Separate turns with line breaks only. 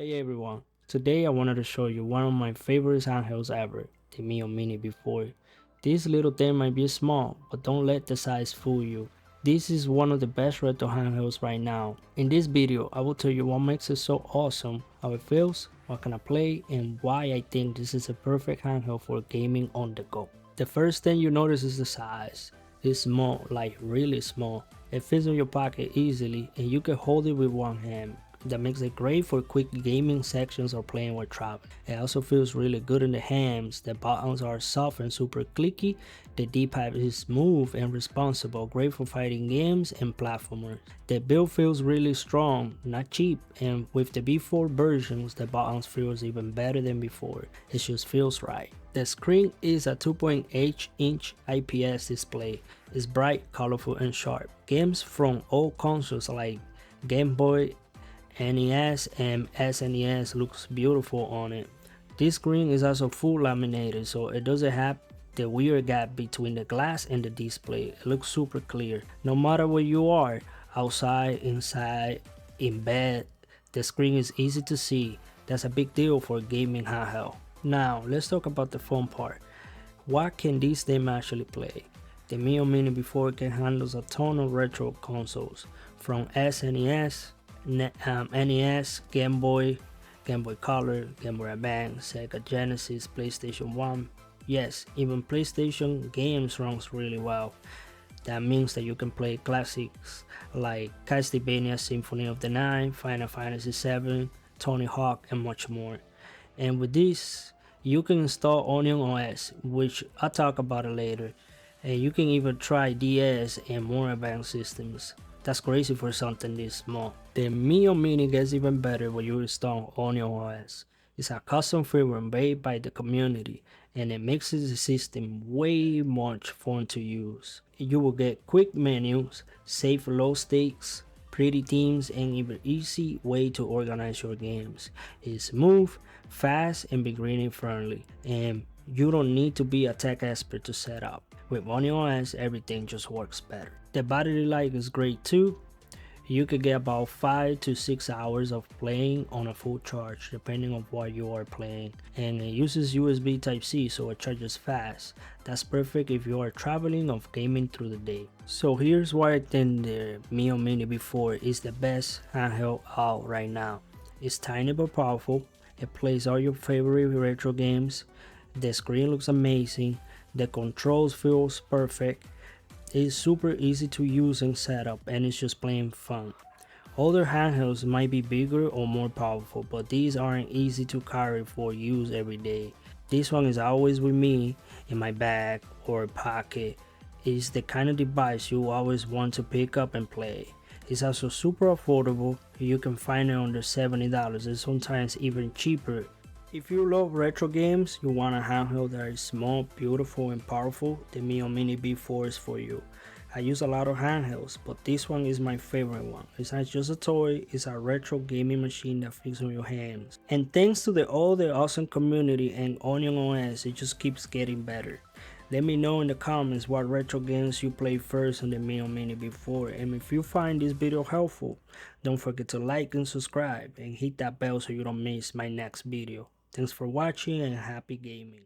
Hey everyone, today I wanted to show you one of my favorite handhelds ever, the Miyoo Mini V4. This little thing might be small, but don't let the size fool you. This is one of the best retro handhelds right now. In this video, I will tell you what makes it so awesome, how it feels, what can I play, and why I think this is a perfect handheld for gaming on the go. The first thing you notice is the size. It's small, like really small. It fits in your pocket easily and you can hold it with one hand. That makes it great for quick gaming sections or playing while traveling. It also feels really good in the hands. The buttons are soft and super clicky. The D-pad is smooth and responsible, great for fighting games and platformers. The build feels really strong, not cheap, and with the V4 versions, the buttons feels even better than before. It just feels right. The screen is a 2.8-inch IPS display. It's bright, colorful, and sharp. Games from old consoles like Game Boy, NES and SNES looks beautiful on it. This screen is also full laminated, so it doesn't have the weird gap between the glass and the display. It looks super clear. No matter where you are, outside, inside, in bed, the screen is easy to see. That's a big deal for a gaming handheld. Now, let's talk about the fun part. What can this thing actually play? The Miyoo Mini V4 can handle a ton of retro consoles, from SNES, NES, Game Boy, Game Boy Color, Game Boy Advance, Sega Genesis, PlayStation 1. Yes, even PlayStation games runs really well. That means that you can play classics like Castlevania Symphony of the Night, Final Fantasy VII, Tony Hawk, and much more. And with this, you can install Onion OS, which I'll talk about it later. And you can even try DS and more advanced systems. That's crazy for something this small. The Miyoo Mini gets even better when you install Onion OS. It's a custom firmware made by the community, and it makes the system way much fun to use. You will get quick menus, safe low stakes, pretty themes, and even easy way to organize your games. It's smooth, fast, and beginner friendly, and you don't need to be a tech expert to set up. With Onion OS, everything just works better. The battery life is great too. You could get about 5 to 6 hours of playing on a full charge depending on what you are playing, and it uses USB Type-C, so it charges fast. That's perfect if you are traveling or gaming through the day. So here's why I think the Miyoo Mini V4 is the best handheld out right now. It's tiny but powerful. It plays all your favorite retro games. The screen looks amazing. The controls feels perfect. It's super easy to use and set up, and it's just plain fun. Other handhelds might be bigger or more powerful, but these aren't easy to carry for use every day. This one is always with me in my bag or pocket. It's the kind of device you always want to pick up and play. It's also super affordable. You can find it under $70 and sometimes even cheaper. If you love retro games, you want a handheld that is small, beautiful, and powerful, the Miyoo Mini V4 is for you. I use a lot of handhelds, but this one is my favorite one. It's not just a toy, it's a retro gaming machine that fits on your hands. And thanks to all the awesome community and Onion OS, it just keeps getting better. Let me know in the comments what retro games you played first on the Miyoo Mini V4, and if you find this video helpful, don't forget to like and subscribe and hit that bell so you don't miss my next video. Thanks for watching and happy gaming.